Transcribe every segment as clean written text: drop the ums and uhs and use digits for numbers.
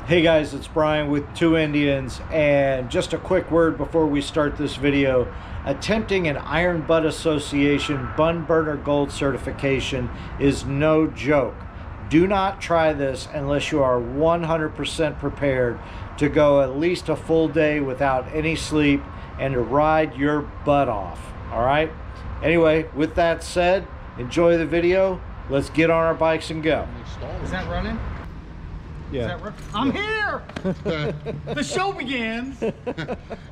Hey guys, it's Brian with Two Indians, and just a quick word before we start this video. Attempting an Iron Butt Association Bun Burner Gold certification is no joke. Do not try this unless you are 100% prepared to go at least a full day without any sleep and to ride your butt off. All right? Anyway, with that said, enjoy the video. Let's get on our bikes and go. Is that running? Yeah. I'm here! The show begins!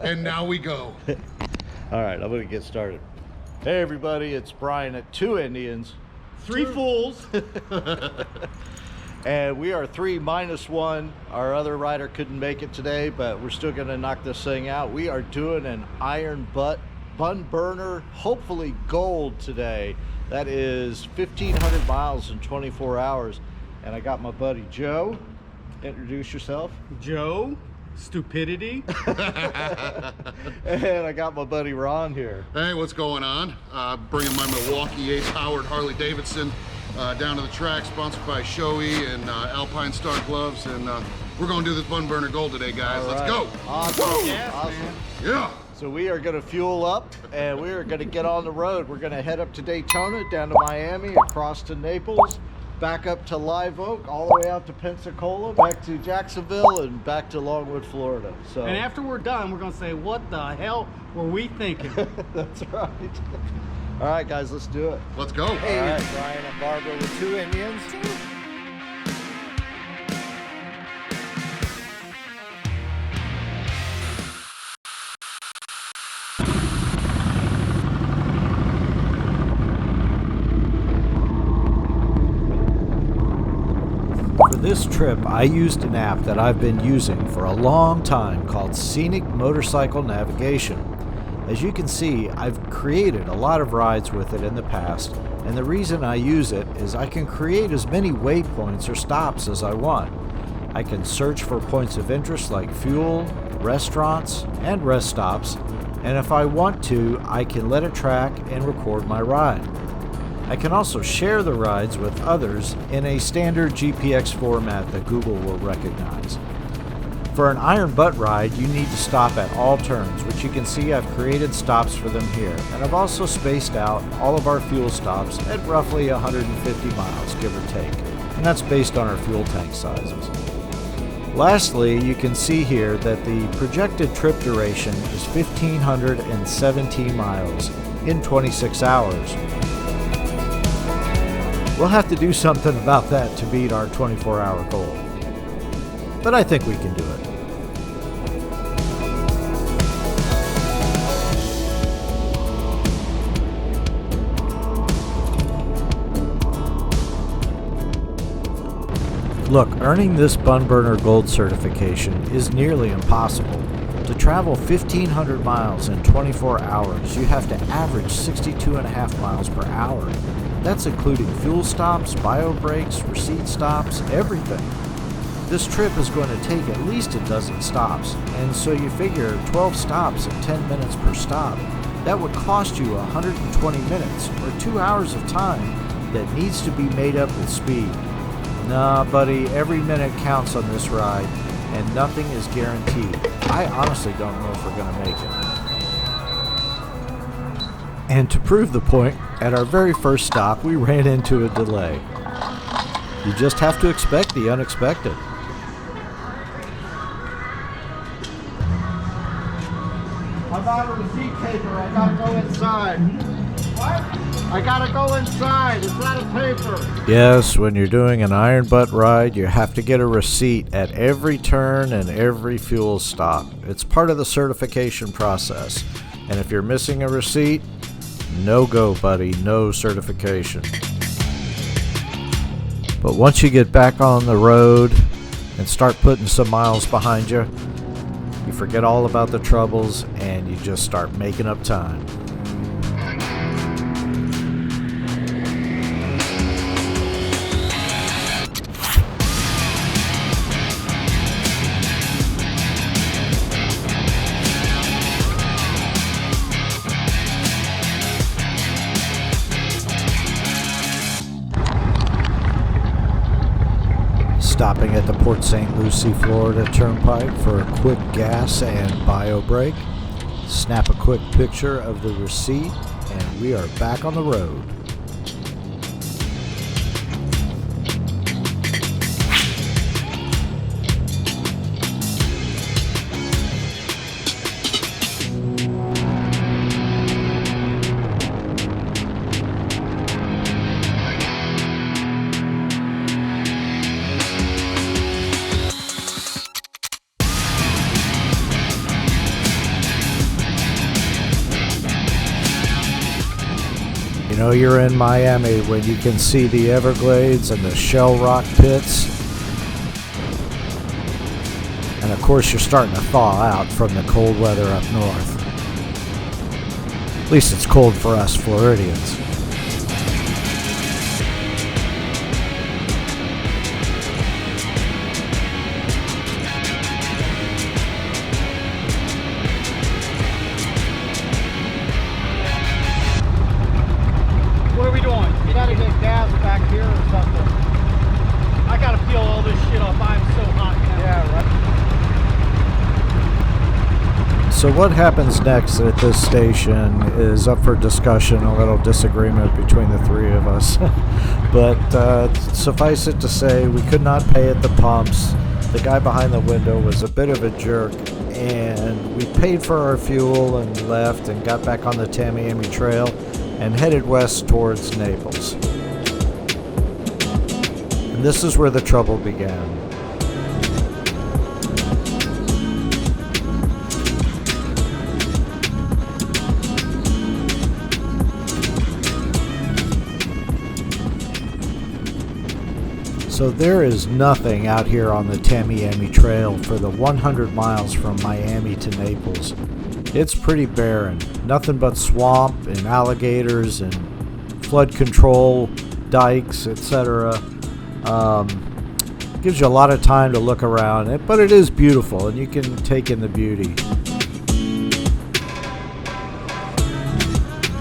And now we go. All right, I'm gonna get started. Hey everybody, it's Brian at Two Indians. Three fools. And we are 3-1. Our other rider couldn't make it today, but we're still gonna knock this thing out. We are doing an Iron Butt Bun Burner, hopefully gold today. That is 1,500 miles in 24 hours. And I got my buddy Joe. Introduce yourself. Joe, stupidity. And I got my buddy Ron here. Hey, what's going on? Bringing my Milwaukee Ace-powered Harley Davidson down to the track, sponsored by Shoei and Alpine Star Gloves. And we're going to do this Bun Burner Gold today, guys. Let's go. Awesome. Yes, awesome. man. Yeah. So we are going to fuel up and we are going to get on the road. We're going to head up to Daytona, down to Miami, across to Naples, back up to Live Oak, all the way out to Pensacola, back to Jacksonville, and back to Longwood, Florida. So And after we're done, we're going to say, what the hell were we thinking? that's right. All right, guys, let's do it. Let's go. Hey, all right, Brian and Barbara with Two Indians. For this trip, I used an app that I've been using for a long time called Scenic Motorcycle Navigation. As you can see, I've created a lot of rides with it in the past, and the reason I use it is I can create as many waypoints or stops as I want. I can search for points of interest like fuel, restaurants, and rest stops, and if I want to, I can let it track and record my ride. I can also share the rides with others in a standard GPX format that Google will recognize. For an Iron Butt ride, you need to stop at all turns, which you can see I've created stops for them here, and I've also spaced out all of our fuel stops at roughly 150 miles, give or take, and that's based on our fuel tank sizes. Lastly, you can see here that the projected trip duration is 1,517 miles in 26 hours. We'll have to do something about that to beat our 24-hour goal. But I think we can do it. Look, earning this Bun Burner Gold certification is nearly impossible. To travel 1,500 miles in 24 hours, you have to average 62.5 miles per hour. That's including fuel stops, bio breaks, receipt stops, everything. This trip is going to take at least a dozen stops, and so you figure 12 stops at 10 minutes per stop. That would cost you 120 minutes, or 2 hours of time that needs to be made up with speed. Nah, buddy, every minute counts on this ride, and nothing is guaranteed. I honestly don't know if we're going to make it. And to prove the point, at our very first stop, we ran into a delay. You just have to expect the unexpected. I'm out of receipt paper. I gotta go inside. What? I gotta go inside. It's out of paper. Yes, when you're doing an Iron Butt ride, you have to get a receipt at every turn and every fuel stop. It's part of the certification process. And if you're missing a receipt, no go, buddy, no certification. But once you get back on the road and start putting some miles behind you, you forget all about the troubles and you just start making up time. stopping at the Port St. Lucie, Florida Turnpike for a quick gas and bio break. Snap a quick picture of the receipt, and we are back on the road. You know you're in Miami when you can see the Everglades and the shell rock pits. And of course you're starting to thaw out from the cold weather up north. At least it's cold for us Floridians. What are we doing? We gotta get gas back here or something. I gotta peel all this shit off. I'm so hot now. Yeah, right. So what happens next at this station is up for discussion, a little disagreement between the three of us. But suffice it to say, we could not pay at the pumps. The guy behind the window was a bit of a jerk, and we paid for our fuel and left and got back on the Tamiami Trail and headed west towards Naples. And this is where the trouble began. So there is nothing out here on the Tamiami Trail for the 100 miles from Miami to Naples. It's pretty barren. Nothing but swamp and alligators and flood control, dikes, etc. Gives you a lot of time to look around, but it is beautiful and you can take in the beauty.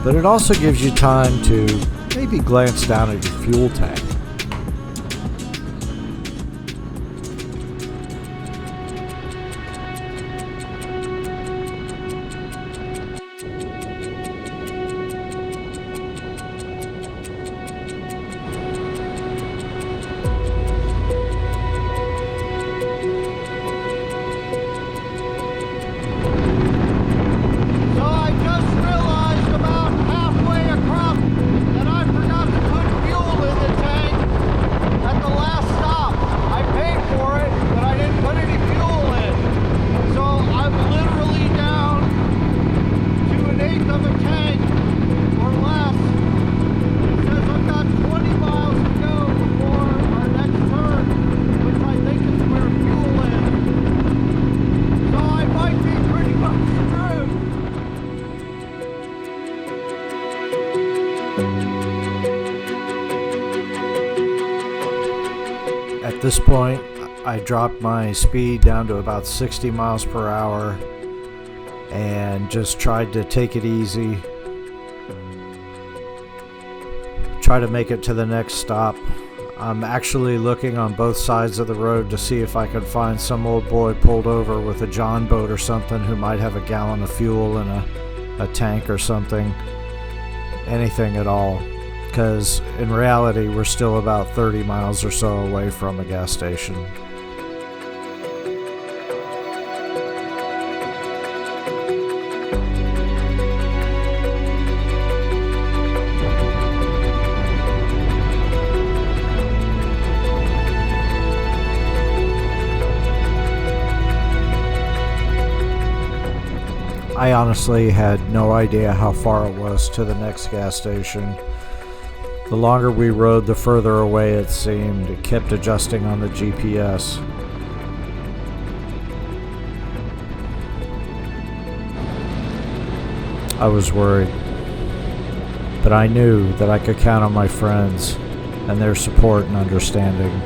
But it also gives you time to maybe glance down at your fuel tank. At this point, I dropped my speed down to about 60 miles per hour and just tried to take it easy. Try to make it to the next stop. I'm actually looking on both sides of the road to see if I could find some old boy pulled over with a John boat or something who might have a gallon of fuel in a tank or something. Anything at all. Because in reality, we're still about 30 miles or so away from a gas station. I honestly had no idea how far it was to the next gas station. The longer we rode, the further away it seemed. It kept adjusting on the GPS. I was worried, but I knew that I could count on my friends and their support and understanding.